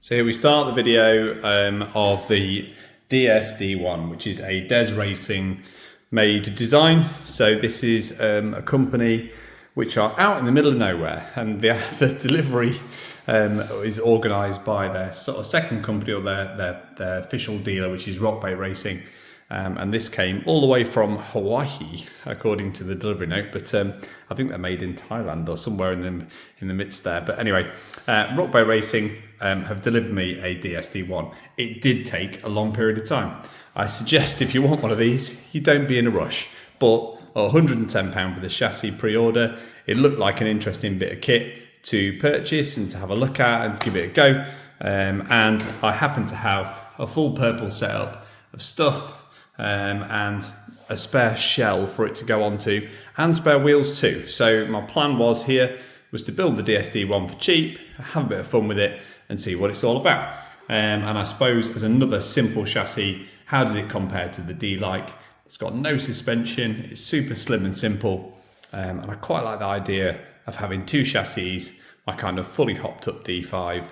So here we start the video of the DSD1, which is a d.e.s Racing made design. So this is a company which are out in the middle of nowhere, and the delivery is organised by their sort of second company, or their official dealer, which is Rockbait Racing. And this came all the way from Hawaii, according to the delivery note. But I think they're made in Thailand or somewhere in the midst there. But anyway, Rockbait Racing have delivered me a DSD1. It did take a long period of time. I suggest if you want one of these, you don't be in a rush. But £110 for the chassis pre-order. It looked like an interesting bit of kit to purchase and to have a look at and to give it a go. And I happen to have a full purple setup of stuff. And a spare shell for it to go onto, and spare wheels too. So my plan was to build the DSD1 for cheap, have a bit of fun with it, and see what it's all about. And I suppose as another simple chassis, how does it compare to the d.like? It's got no suspension, it's super slim and simple, and I quite like the idea of having two chassis, my kind of fully hopped up D5,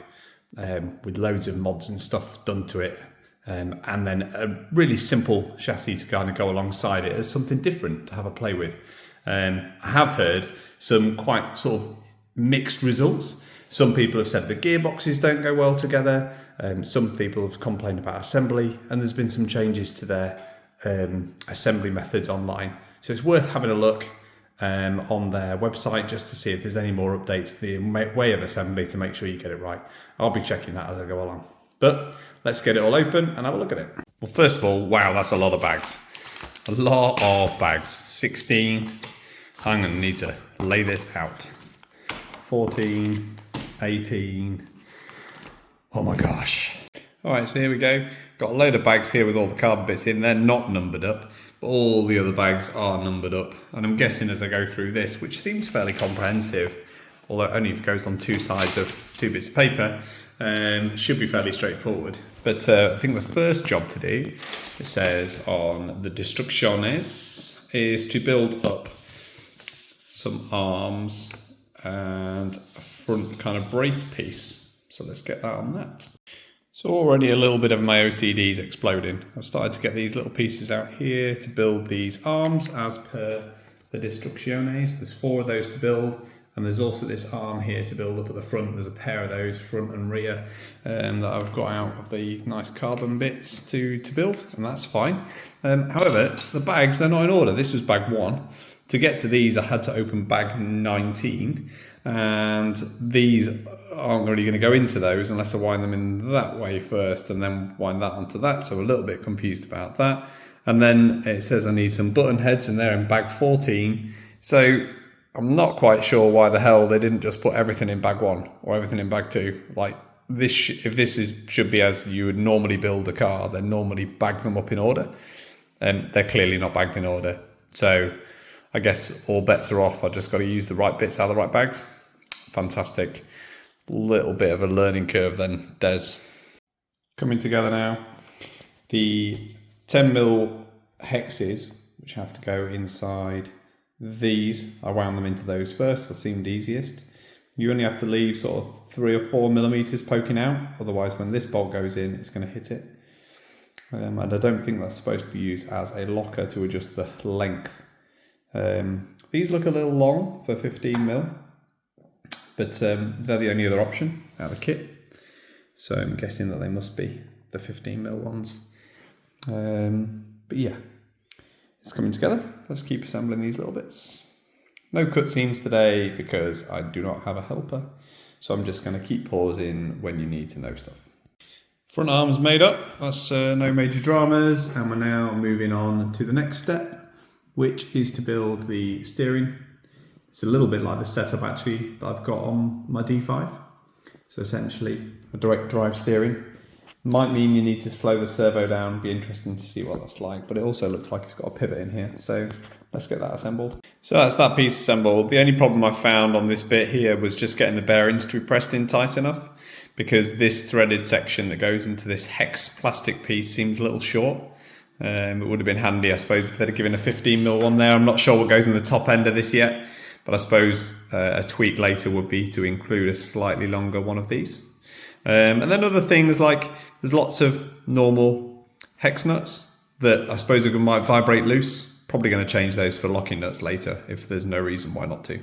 with loads of mods and stuff done to it. And then a really simple chassis to kind of go alongside it as something different to have a play with. I have heard some quite sort of mixed results. Some people have said the gearboxes don't go well together. Some people have complained about assembly, and there's been some changes to their assembly methods online. So it's worth having a look on their website just to see if there's any more updates to the way of assembly to make sure you get it right. I'll be checking that as I go along. But let's get it all open and have a look at it. Well, first of all, wow, that's a lot of bags. A lot of bags. 16. I'm going to need to lay this out. 14, 18. Oh my gosh. All right, so here we go. Got a load of bags here with all the cardboard bits in. They're not numbered up, but all the other bags are numbered up. And I'm guessing as I go through this, which seems fairly comprehensive, although it only goes on two sides of two bits of paper, should be fairly straightforward. But I think the first job to do, it says on the instrucciones, is to build up some arms and a front kind of brace piece. So let's get that on that. So already a little bit of my OCD is exploding. I've started to get these little pieces out here to build these arms as per the instrucciones. There's 4 of those to build. And there's also this arm here to build up at the front. There's a pair of those, front and rear, that I've got out of the nice carbon bits to build, and that's fine. However, the bags, they're not in order. This was bag 1. To get to these, I had to open bag 19, and these aren't really going to go into those unless I wind them in that way first and then wind that onto that, so a little bit confused about that. And then it says I need some button heads, and they're in bag 14. So I'm not quite sure why the hell they didn't just put everything in bag 1 or everything in bag 2. Like this, if this should be as you would normally build a car, then normally bag them up in order. And they're clearly not bagged in order. So I guess all bets are off. I just got to use the right bits out of the right bags. Fantastic. Little bit of a learning curve then, d.e.s. Coming together now. The 10mm hexes, which have to go inside these, I wound them into those first. That seemed easiest. You only have to leave sort of 3 or 4 millimeters poking out, otherwise when this bolt goes in, it's going to hit it. And I don't think that's supposed to be used as a locker to adjust the length. These look a little long for 15mm, but they're the only other option out of the kit. So I'm guessing that they must be the 15mm ones. But yeah. It's coming together. Let's keep assembling these little bits. No cutscenes today because I do not have a helper. So I'm just going to keep pausing when you need to know stuff. Front arms made up. That's no major dramas. And we're now moving on to the next step, which is to build the steering. It's a little bit like the setup actually that I've got on my D5. So essentially a direct drive steering. Might mean you need to slow the servo down. Be interesting to see what that's like, but it also looks like it's got a pivot in here, so let's get that assembled. So that's that piece assembled. The only problem I found on this bit here was just getting the bearings to be pressed in tight enough, because this threaded section that goes into this hex plastic piece seems a little short. It would have been handy, I suppose, if they'd have given a 15mm one there. I'm not sure what goes in the top end of this yet, but I suppose a tweak later would be to include a slightly longer one of these. And then other things like there's lots of normal hex nuts that I suppose might vibrate loose. Probably going to change those for locking nuts later if there's no reason why not to.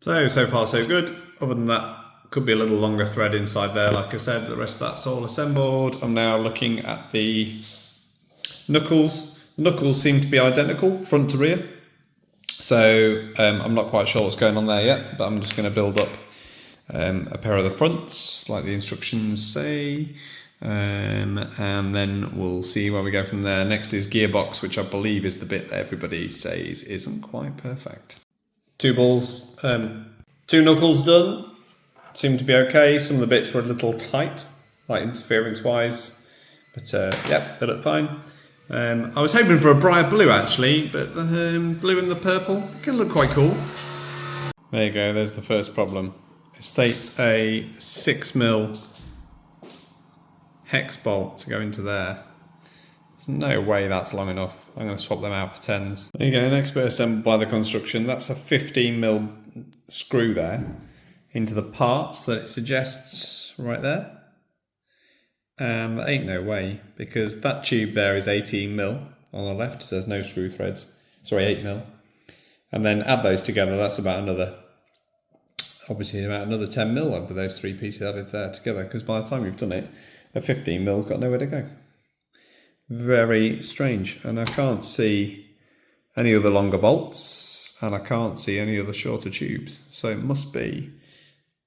So far so good. Other than that, could be a little longer thread inside there. Like I said, the rest of that's all assembled. I'm now looking at the knuckles. The knuckles seem to be identical, front to rear. So I'm not quite sure what's going on there yet, but I'm just going to build up a pair of the fronts, like the instructions say. And then we'll see where we go from there. Next is gearbox, which I believe is the bit that everybody says isn't quite perfect. Two balls, two knuckles done. Seemed to be okay. Some of the bits were a little tight, like interference wise, but yeah, they look fine. I was hoping for a bright blue actually, but the blue and the purple can look quite cool. There you go, there's the first problem. It states a 6mm hex bolt to go into there. There's no way that's long enough. I'm going to swap them out for 10s. There you go, next bit assembled by the construction. That's a 15mm screw there into the parts that it suggests right there. That ain't no way, because that tube there is 18mm on the left, so there's no screw threads. Sorry, 8mm. And then add those together, that's about another, obviously about another 10mm over those three pieces added there together, because by the time you've done it, a 15mm's got nowhere to go. Very strange, and I can't see any other longer bolts, and I can't see any other shorter tubes, so it must be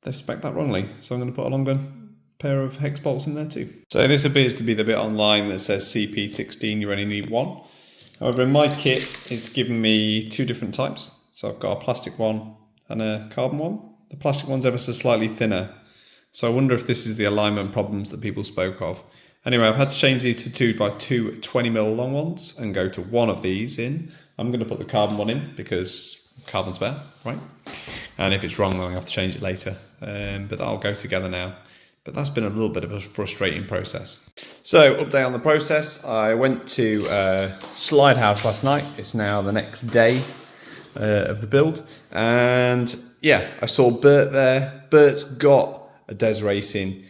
they've spec'd that wrongly. So I'm going to put a longer pair of hex bolts in there too. So this appears to be the bit online that says CP16, you only need one. However, in my kit, it's given me two different types. So I've got a plastic one and a carbon one. The plastic one's ever so slightly thinner. So I wonder if this is the alignment problems that people spoke of. Anyway, I've had to change these to two 20mm long ones and go to one of these in. I'm going to put the carbon one in because carbon's better, right? And if it's wrong, then I'll have to change it later. But that'll go together now. But that's been a little bit of a frustrating process. So, update on the process. I went to Slide House last night. It's now the next day of the build. And yeah, I saw Bert there. Bert's got a d.e.s Racing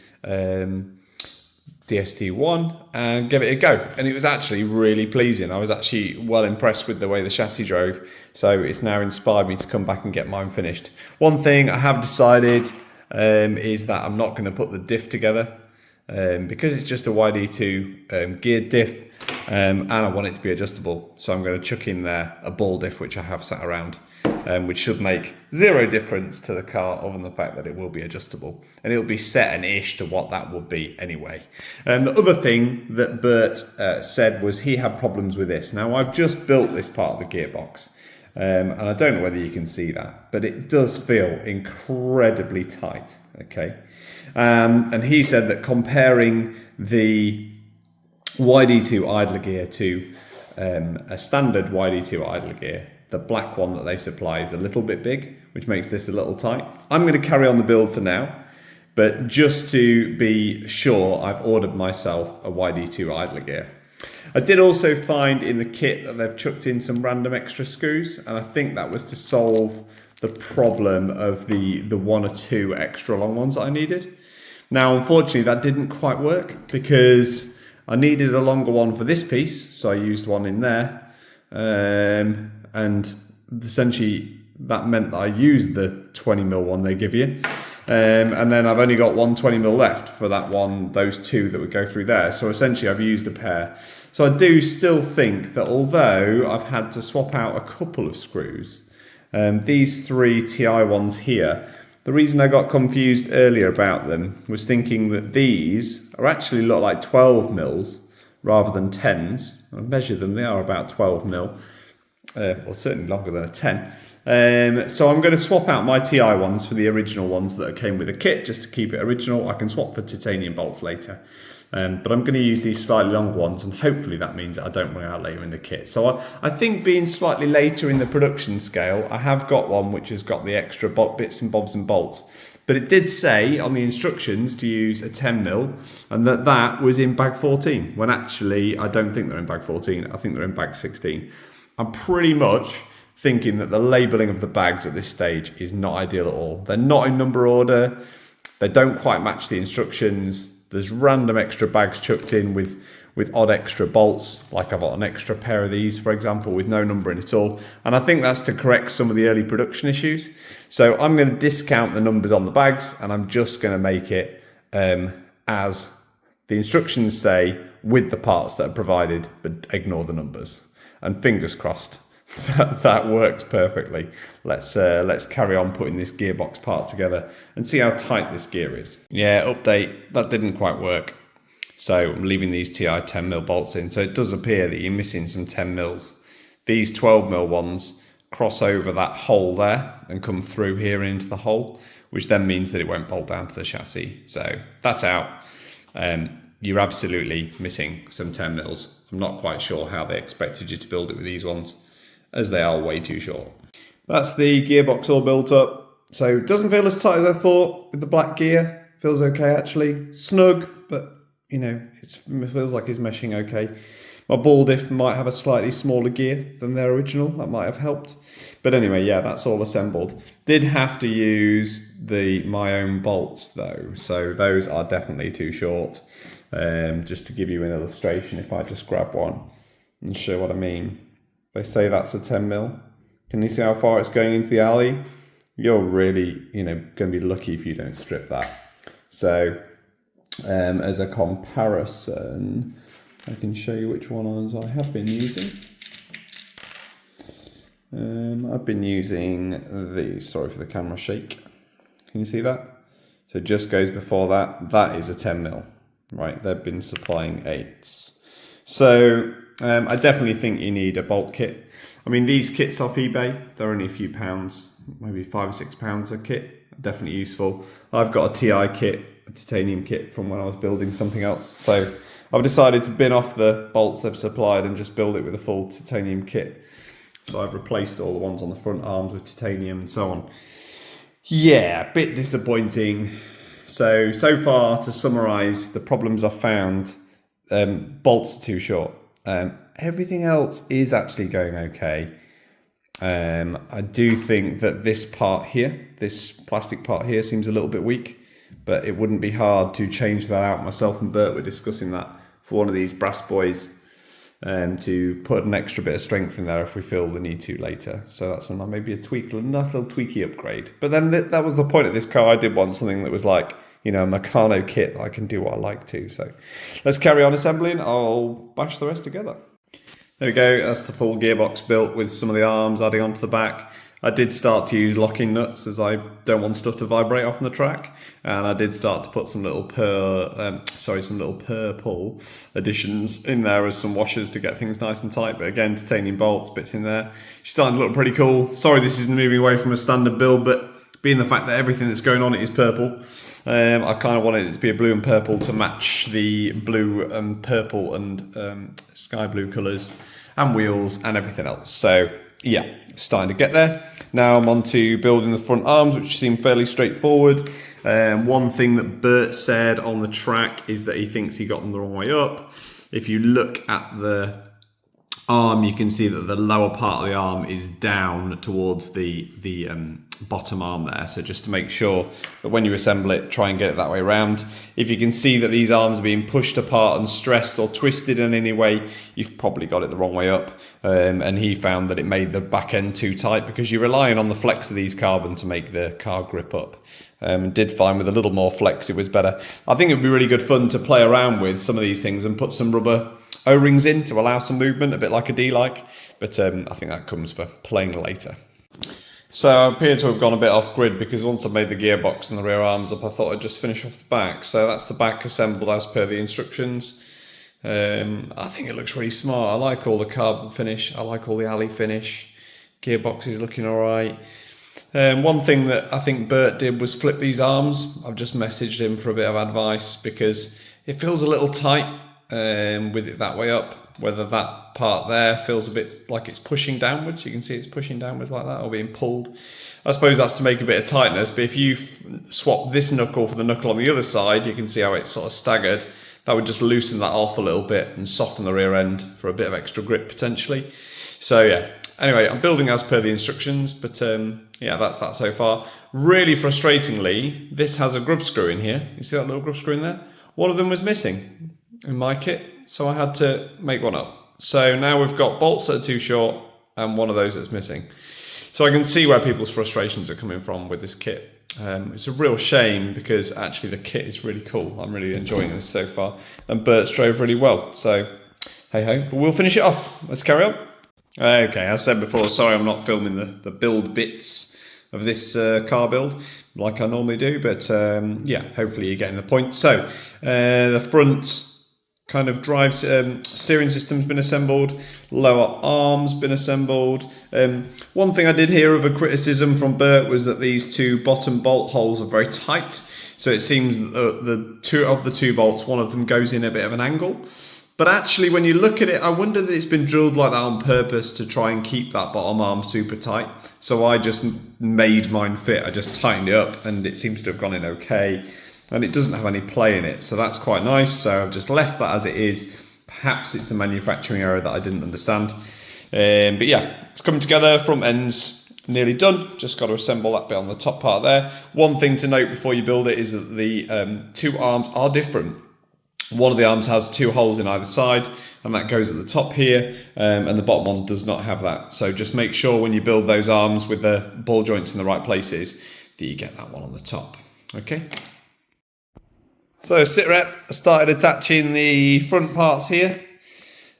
DSD1 and gave it a go. And it was actually really pleasing. I was actually well impressed with the way the chassis drove. So it's now inspired me to come back and get mine finished. One thing I have decided is that I'm not going to put the diff together because it's just a YD2 geared diff and I want it to be adjustable. So I'm going to chuck in there a ball diff which I have sat around, which should make zero difference to the car other than the fact that it will be adjustable and it'll be set an ish to what that would be anyway. The other thing that Bert said was he had problems with this. Now I've just built this part of the gearbox. And I don't know whether you can see that, but it does feel incredibly tight, okay? And he said that comparing the YD2 idler gear to a standard YD2 idler gear, the black one that they supply is a little bit big, which makes this a little tight. I'm going to carry on the build for now, but just to be sure, I've ordered myself a YD2 idler gear. I did also find in the kit that they've chucked in some random extra screws, and I think that was to solve the problem of the one or two extra long ones that I needed. Now, unfortunately, that didn't quite work because I needed a longer one for this piece, so I used one in there, and essentially that meant that I used the 20mm one they give you. And then I've only got one 20mm left for that one, those two that would go through there. So essentially I've used a pair. So I do still think that although I've had to swap out a couple of screws, these three TI ones here, the reason I got confused earlier about them was thinking that these are actually look like 12mm rather than 10s. I measured them, they are about 12mm, or certainly longer than a 10. So I'm going to swap out my TI ones for the original ones that came with the kit, just to keep it original. I can swap for titanium bolts later. But I'm going to use these slightly longer ones, and hopefully that means that I don't run out later in the kit. So I think being slightly later in the production scale, I have got one which has got the extra bits and bobs and bolts. But it did say on the instructions to use a 10mm, and that was in bag 14, when actually I don't think they're in bag 14, I think they're in bag 16. I'm pretty much thinking that the labelling of the bags at this stage is not ideal at all. They're not in number order. They don't quite match the instructions. There's random extra bags chucked in with odd extra bolts. Like I've got an extra pair of these, for example, with no numbering at all. And I think that's to correct some of the early production issues. So I'm going to discount the numbers on the bags, and I'm just going to make it as the instructions say, with the parts that are provided, but ignore the numbers. And fingers crossed that works perfectly. Let's carry on putting this gearbox part together and see how tight this gear is. Yeah, update, that didn't quite work. So I'm leaving these TI 10mm bolts in. So it does appear that you're missing some 10mm. These 12mm ones cross over that hole there and come through here into the hole, which then means that it won't bolt down to the chassis. So that's out. You're absolutely missing some 10mm. I'm not quite sure how they expected you to build it with these ones, as they are way too short. That's the gearbox all built up. So it doesn't feel as tight as I thought with the black gear. Feels okay actually. Snug, but you know, it feels like it's meshing okay. My ball diff might have a slightly smaller gear than their original. That might have helped. But anyway, yeah, that's all assembled. Did have to use my own bolts though. So those are definitely too short. Just to give you an illustration, if I just grab one and show what I mean. They say that's a 10mm. Can you see how far it's going into the alley? You're really, going to be lucky if you don't strip that. So, as a comparison, I can show you which ones I have been using. I've been using these. Sorry for the camera shake. Can you see that? So it just goes before that. That is a 10mm. Right, they've been supplying 8s. So I definitely think you need a bolt kit. I mean, these kits off eBay, they're only a few pounds, maybe £5 or £6 a kit. Definitely useful. I've got a TI kit, a titanium kit from when I was building something else. So I've decided to bin off the bolts they've supplied and just build it with a full titanium kit. So I've replaced all the ones on the front arms with titanium and so on. Yeah, a bit disappointing. So far, to summarise the problems I've found, bolts are too short. Everything else is actually going okay. I do think that this part here, this plastic part here, seems a little bit weak, but it wouldn't be hard to change that out. Myself and Bert were discussing that for one of these brass boys, to put an extra bit of strength in there if we feel the need to later. So that's maybe a nice little tweaky upgrade. But then that was the point of this car. I did want something that was like, a Meccano kit that I can do what I like to. So let's carry on assembling. I'll bash the rest together. There we go. That's the full gearbox built with some of the arms adding onto the back. I did start to use locking nuts as I don't want stuff to vibrate off on the track, and I did start to put some little purple additions in there as some washers to get things nice and tight. But again, titanium bolts, bits in there. She's starting to look pretty cool. Sorry, this is moving away from a standard build, but being the fact that everything that's going on it is purple, I kind of wanted it to be a blue and purple to match the blue and purple and sky blue colours and wheels and everything else. So yeah, starting to get there. Now I'm on to building the front arms, which seem fairly straightforward. One thing that Bert said on the track is that he thinks he got them the wrong way up. If you look at the arm, you can see that the lower part of the arm is down towards the bottom arm there. So just to make sure that when you assemble it, try and get it that way around. If you can see that these arms are being pushed apart and stressed or twisted in any way, you've probably got it the wrong way up. And he found that it made the back end too tight because you're relying on the flex of these carbon to make the car grip up. Did find with a little more flex it was better. I think it would be really good fun to play around with some of these things and put some rubber O-rings in to allow some movement, a bit like a D-like, but I think that comes for playing later. So I appear to have gone a bit off grid because once I made the gearbox and the rear arms up, I thought I'd just finish off the back. So that's the back assembled as per the instructions. I think it looks really smart. I like all the carbon finish. I like all the alley finish. Gearbox is looking all right. One thing that I think Bert did was flip these arms. I've just messaged him for a bit of advice because it feels a little tight with it that way up. Whether that part there feels a bit like it's pushing downwards. You can see it's pushing downwards like that or being pulled. I suppose that's to make a bit of tightness, but if you swap this knuckle for the knuckle on the other side, you can see how it's sort of staggered. That would just loosen that off a little bit and soften the rear end for a bit of extra grip potentially. So yeah, anyway, I'm building as per the instructions, but yeah, that's that so far. Really frustratingly, this has a grub screw in here. You see that little grub screw in there? One of them was missing in my kit, so I had to make one up. So now we've got bolts that are too short and one of those that's missing. So I can see where people's frustrations are coming from with this kit. It's a real shame because actually the kit is really cool. I'm really enjoying this so far, and Bert's drove really well. So hey ho, but we'll finish it off. Let's carry on. Okay, as I said before, sorry I'm not filming the build bits of this car build like I normally do, but yeah, hopefully you're getting the point. So the front kind of drive steering system's been assembled, lower arms been assembled. One thing I did hear of a criticism from Bert was that these two bottom bolt holes are very tight. So it seems that the two bolts, one of them goes in a bit of an angle. But actually, when you look at it, I wonder that it's been drilled like that on purpose to try and keep that bottom arm super tight. So I just made mine fit. I just tightened it up and it seems to have gone in okay. And it doesn't have any play in it, so that's quite nice. So I've just left that as it is. Perhaps it's a manufacturing error that I didn't understand. But yeah, it's coming together, front end's nearly done. Just got to assemble that bit on the top part there. One thing to note before you build it is that the two arms are different. One of the arms has two holes in either side, and that goes at the top here, and the bottom one does not have that. So just make sure when you build those arms with the ball joints in the right places that you get that one on the top. Okay. So sit rep, I started attaching the front parts here.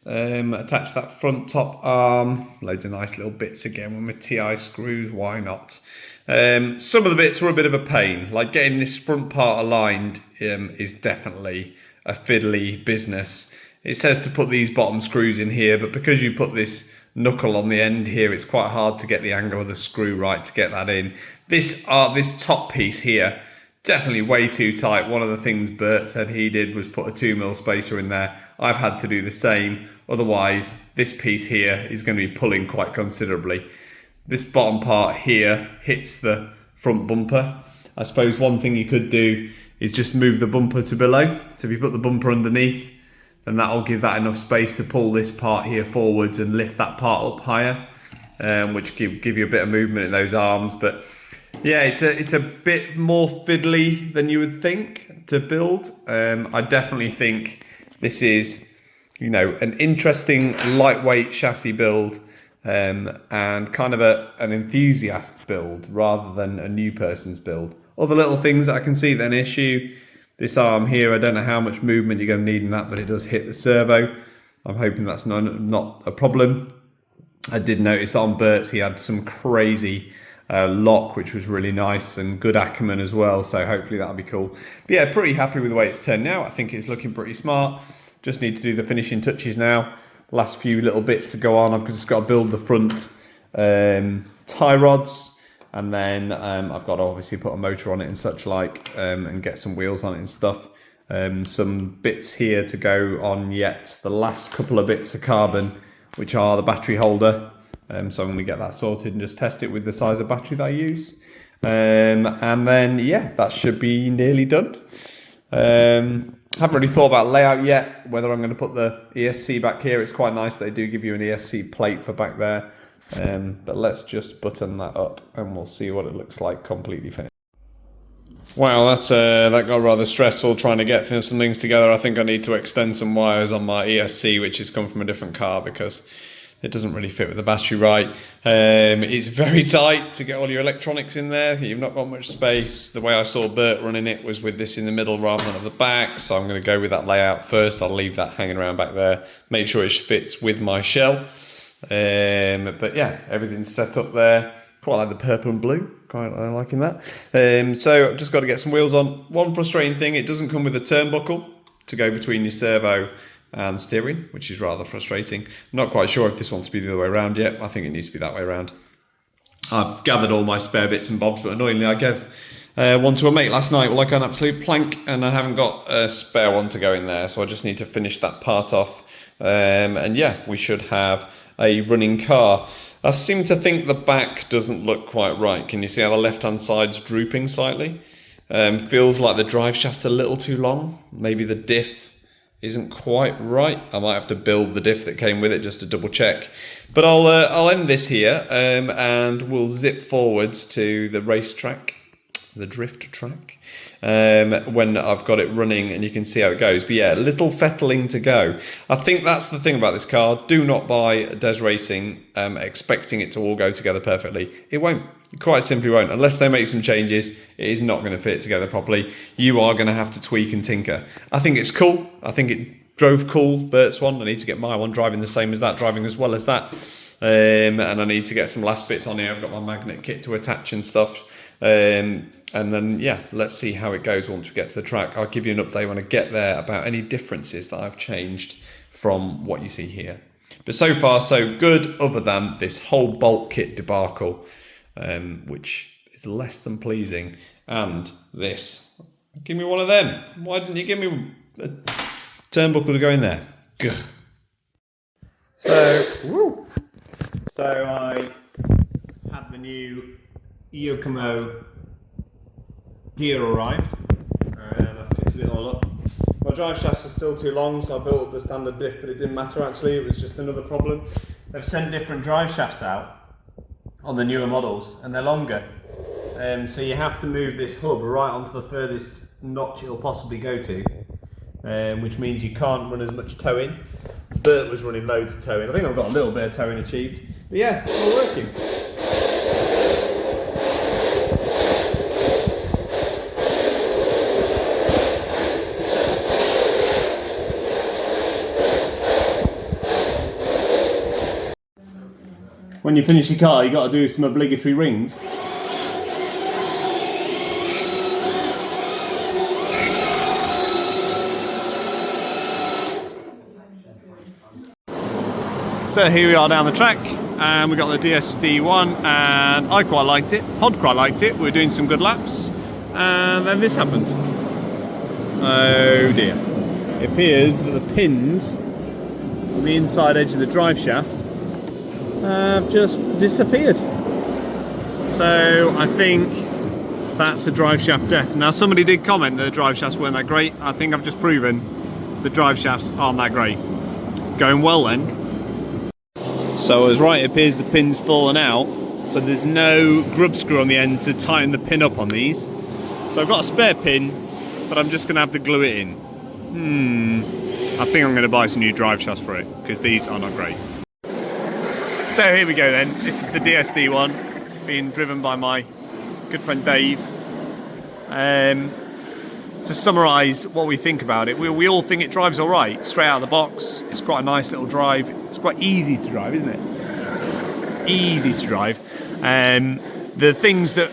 Attach that front top arm, loads of nice little bits again with my TI screws, why not? Some of the bits were a bit of a pain, like getting this front part aligned is definitely a fiddly business. It says to put these bottom screws in here, but because you put this knuckle on the end here, it's quite hard to get the angle of the screw right to get that in. This top piece here, definitely way too tight. One of the things Bert said he did was put a 2mm spacer in there. I've had to do the same. Otherwise, this piece here is going to be pulling quite considerably. This bottom part here hits the front bumper. I suppose one thing you could do is just move the bumper to below. So if you put the bumper underneath, then that'll give that enough space to pull this part here forwards and lift that part up higher, which give you a bit of movement in those arms. But yeah, it's a bit more fiddly than you would think to build. I definitely think this is, you know, an interesting lightweight chassis build, and kind of an enthusiast's build rather than a new person's build. Other little things that I can see that an issue. This arm here, I don't know how much movement you're going to need in that, but it does hit the servo. I'm hoping that's not a problem. I did notice on Bert's he had some crazy lock, which was really nice, and good acumen as well, so hopefully that'll be cool. But yeah, pretty happy with the way it's turned out. I think it's looking pretty smart. Just need to do the finishing touches now. Last few little bits to go on. I've just got to build the front tie rods, and then I've got to obviously put a motor on it and such like, and get some wheels on it and stuff. Some bits here to go on yet. The last couple of bits of carbon, which are the battery holder. So I'm going to get that sorted and just test it with the size of battery that I use. And then, yeah, that should be nearly done. Haven't really thought about layout yet, whether I'm going to put the ESC back here. It's quite nice they do give you an ESC plate for back there. But let's just button that up and we'll see what it looks like completely finished. Wow, that got rather stressful trying to get some things together. I think I need to extend some wires on my ESC, which has come from a different car, because it doesn't really fit with the battery right. It's very tight to get all your electronics in there. You've not got much space. The way I saw Bert running it was with this in the middle rather than at the back, so I'm going to go with that layout first. I'll leave that hanging around back there, make sure it fits with my shell. But yeah, everything's set up there. Quite like the purple and blue, quite liking that. So I've just got to get some wheels on. One frustrating thing, it doesn't come with a turnbuckle to go between your servo and steering, which is rather frustrating. I'm not quite sure if this wants to be the other way around yet. I think it needs to be that way around. I've gathered all my spare bits and bobs, but annoyingly I gave one to a mate last night like an absolute plank, and I haven't got a spare one to go in there, so I just need to finish that part off. And yeah, we should have a running car. I seem to think the back doesn't look quite right. Can you see how the left-hand side's drooping slightly? Feels like the drive shaft's a little too long. Maybe the diff isn't quite right. I might have to build the diff that came with it just to double check. But I'll end this here and we'll zip forwards to the racetrack, the drift track, when I've got it running and you can see how it goes. But yeah, little fettling to go. I think that's the thing about this car. Do not buy a DES Racing expecting it to all go together perfectly. It won't. It quite simply won't. Unless they make some changes, it is not going to fit together properly. You are going to have to tweak and tinker. I think it's cool. I think it drove cool, Bert's one. I need to get my one driving the same as that, driving as well as that. And I need to get some last bits on here. I've got my magnet kit to attach and stuff. And then, yeah, let's see how it goes once we get to the track. I'll give you an update when I get there about any differences that I've changed from what you see here. But so far, so good, other than this whole bolt kit debacle, which is less than pleasing. And this. Give me one of them. Why didn't you give me a turnbuckle to go in there? Gugh. So I had the new Yokomo gear arrived and I fitted it all up. My drive shafts are still too long, so I built up the standard diff, but it didn't matter actually, it was just another problem. They've sent different drive shafts out on the newer models and they're longer. So you have to move this hub right onto the furthest notch it'll possibly go to, which means you can't run as much towing. Bert was running loads of towing. I think I've got a little bit of towing achieved. But yeah, it's all working. When you finish your car, you got to do some obligatory rings. So here we are down the track, and we got the DSD1, and I quite liked it. Pod quite liked it. We were doing some good laps, and then this happened. Oh dear! It appears that the pins on the inside edge of the drive shaft have just disappeared. So I think that's a drive shaft death. Now somebody did comment that the drive shafts weren't that great. I think I've just proven the drive shafts aren't that great. Going well then. So I was right, it appears the pin's fallen out, but there's no grub screw on the end to tighten the pin up on these. So I've got a spare pin, but I'm just going to have to glue it in. I think I'm going to buy some new drive shafts for it, because these are not great. So here we go then, this is the DSD1, being driven by my good friend Dave. To summarise what we think about it, we all think it drives alright, straight out of the box. It's quite a nice little drive. It's quite easy to drive, isn't it? Easy to drive. The things that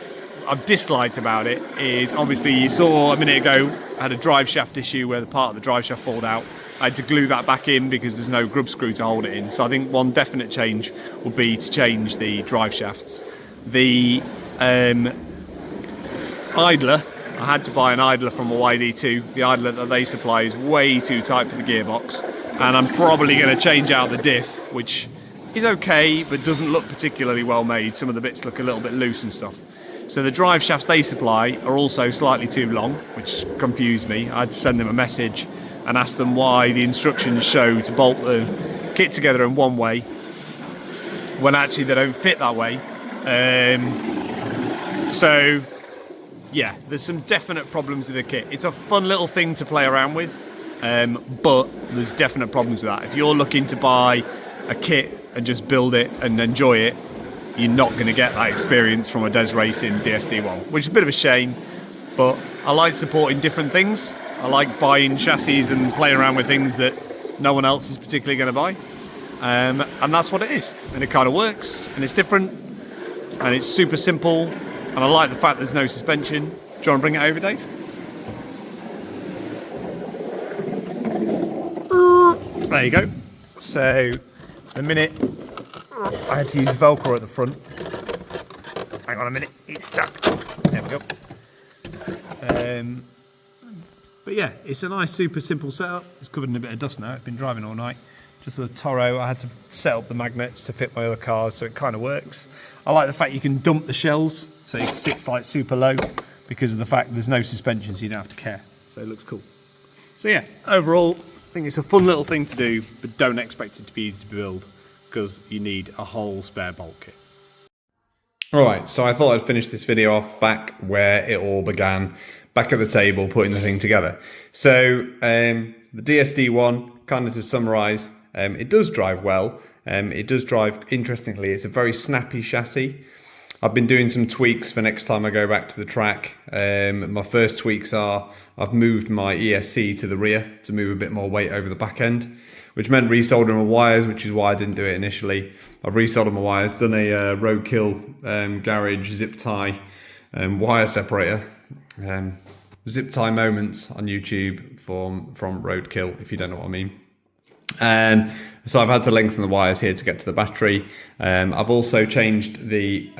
I've disliked about it is, obviously you saw a minute ago, I had a drive shaft issue where the part of the drive shaft folded out. I had to glue that back in because there's no grub screw to hold it in. So I think one definite change would be to change the drive shafts. The idler, I had to buy an idler from a YD2. The idler that they supply is way too tight for the gearbox, and I'm probably going to change out the diff, which is okay but doesn't look particularly well made. Some of the bits look a little bit loose and stuff. So the drive shafts they supply are also slightly too long, which confused me. I had to send them a message and ask them why the instructions show to bolt the kit together in one way when actually they don't fit that way. So yeah, there's some definite problems with the kit. It's a fun little thing to play around with, but there's definite problems with that. If you're looking to buy a kit and just build it and enjoy it, you're not going to get that experience from a DES Racing DSD1, which is a bit of a shame, but I like supporting different things. I like buying chassis and playing around with things that no one else is particularly going to buy, and that's what it is, and it kind of works, and it's different, and it's super simple. And I like the fact there's no suspension. Do you want to bring it over, Dave? There you go. So, the minute I had to use Velcro at the front. Hang on a minute, it's stuck. There we go. But yeah, it's a nice, super simple setup. It's covered in a bit of dust now. It's been driving all night. Just with a Toro, I had to set up the magnets to fit my other cars, so it kind of works. I like the fact you can dump the shells, so it sits like super low because of the fact there's no suspension, so you don't have to care. So it looks cool. So yeah, overall, think it's a fun little thing to do, but don't expect it to be easy to build because you need a whole spare bolt kit. Alright, so I thought I'd finish this video off back where it all began, back at the table, putting the thing together. So, the DSD1, kind of to summarise, it does drive well. It does drive, interestingly, it's a very snappy chassis. I've been doing some tweaks for next time I go back to the track. My first tweaks are, I've moved my ESC to the rear to move a bit more weight over the back end, which meant resoldering my wires, which is why I didn't do it initially. I've resoldered my wires, done a roadkill garage zip tie wire separator. Zip tie moments on YouTube from roadkill, if you don't know what I mean. So I've had to lengthen the wires here to get to the battery. I've also changed the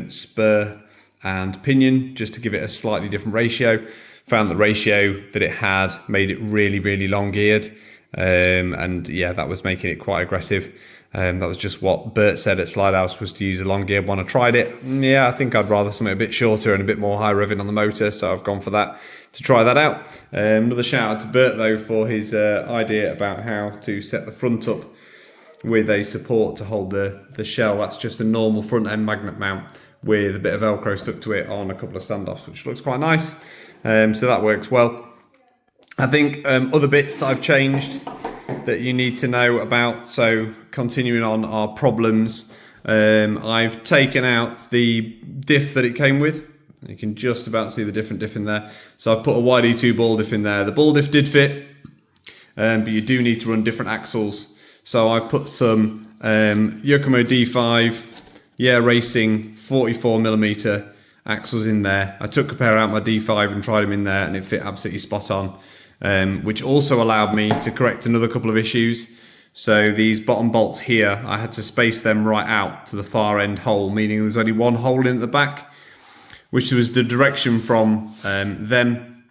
spur and pinion just to give it a slightly different ratio. Found the ratio that it had made it really, really long geared. And yeah, that was making it quite aggressive. That was just what Bert said at Slidehouse, was to use a long geared one. I tried it. Yeah, I think I'd rather something a bit shorter and a bit more high revving on the motor, so I've gone for that to try that out. Another shout out to Bert though for his idea about how to set the front up with a support to hold the shell. That's just a normal front end magnet mount with a bit of Velcro stuck to it on a couple of standoffs, which looks quite nice. So that works well. I think other bits that I've changed that you need to know about, so continuing on our problems, I've taken out the diff that it came with. You can just about see the different diff in there. So I've put a YD2 ball diff in there. The ball diff did fit, but you do need to run different axles. So I've put some Yokomo D5 Racing 44mm axles in there. I took a pair out my D5 and tried them in there, and it fit absolutely spot on. Which also allowed me to correct another couple of issues. So these bottom bolts here, I had to space them right out to the far end hole, meaning there's only one hole in at the back, which was the direction from them,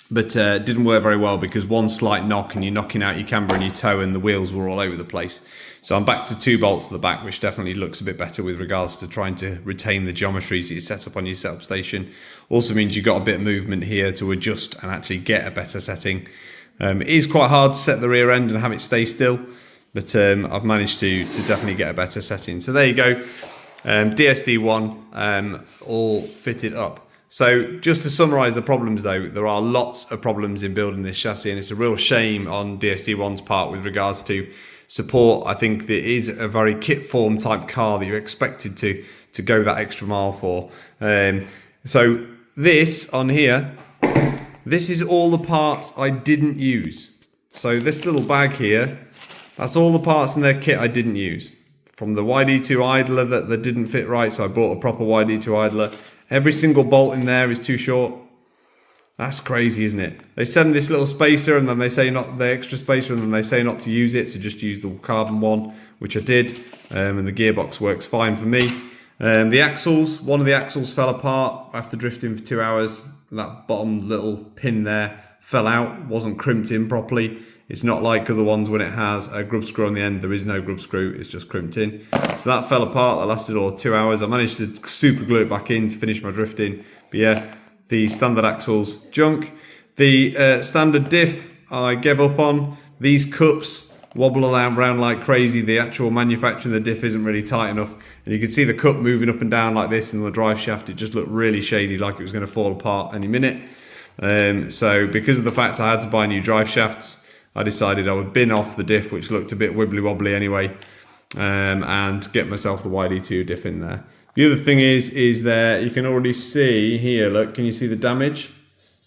but didn't work very well because one slight knock and you're knocking out your camber and your toe and the wheels were all over the place. So I'm back to 2 bolts at the back, which definitely looks a bit better with regards to trying to retain the geometries that you set up on your setup station. Also means you've got a bit of movement here to adjust and actually get a better setting. It is quite hard to set the rear end and have it stay still, but I've managed to definitely get a better setting. So there you go, DSD1 all fitted up. So just to summarise the problems though, there are lots of problems in building this chassis, and it's a real shame on DSD1's part with regards to support. I think it is a very kit form type car that you're expected to go that extra mile for. So this on here, this is all the parts I didn't use. So this little bag here, that's all the parts in their kit I didn't use. From the YD2 idler that didn't fit right, so I bought a proper YD2 idler. Every single bolt in there is too short. That's crazy, isn't it? They send this little spacer and then they say not the extra spacer, and then they say not to use it, so just use the carbon one, which I did, and the gearbox works fine for me. The axles, one of the axles fell apart after drifting for 2 hours. That bottom little pin there fell out, wasn't crimped in properly. It's not like other ones when it has a grub screw on the end. There is no grub screw, it's just crimped in. So that fell apart, that lasted all 2 hours. I managed to super glue it back in to finish my drifting. But yeah, the standard axles, junk. The standard diff, I gave up on. These cups wobble around like crazy. The actual manufacturing of the diff isn't really tight enough. And you can see the cup moving up and down like this in the drive shaft. It just looked really shady, like it was going to fall apart any minute. So because of the fact I had to buy new drive shafts, I decided I would bin off the diff, which looked a bit wibbly wobbly anyway, and get myself the YD2 diff in there. The other thing is there, you can already see here, look, can you see the damage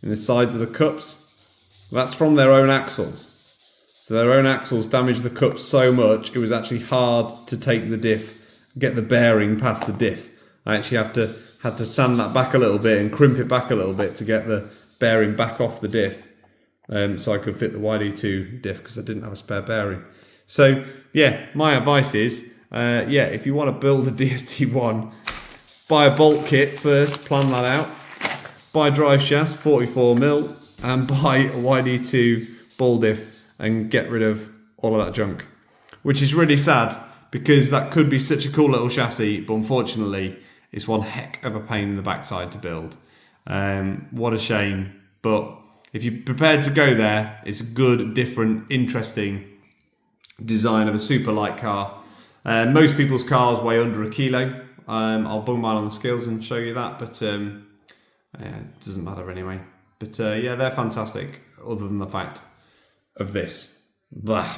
in the sides of the cups? That's from their own axles. So their own axles damaged the cups so much, it was actually hard to take the diff, get the bearing past the diff. I actually had to sand that back a little bit and crimp it back a little bit to get the bearing back off the diff. So I could fit the YD2 diff because I didn't have a spare bearing. So yeah, my advice is, if you want to build a DSD1, buy a bolt kit first, plan that out, buy drive shafts 44mm, and buy a YD2 ball diff and get rid of all of that junk. Which is really sad because that could be such a cool little chassis, but unfortunately it's one heck of a pain in the backside to build. What a shame, but if you're prepared to go there, it's a good, different, interesting design of a super light car. Most people's cars weigh under 1 kilo. I'll bung mine on the scales and show you that, but it doesn't matter anyway. But yeah, they're fantastic, other than the fact of this. Blah.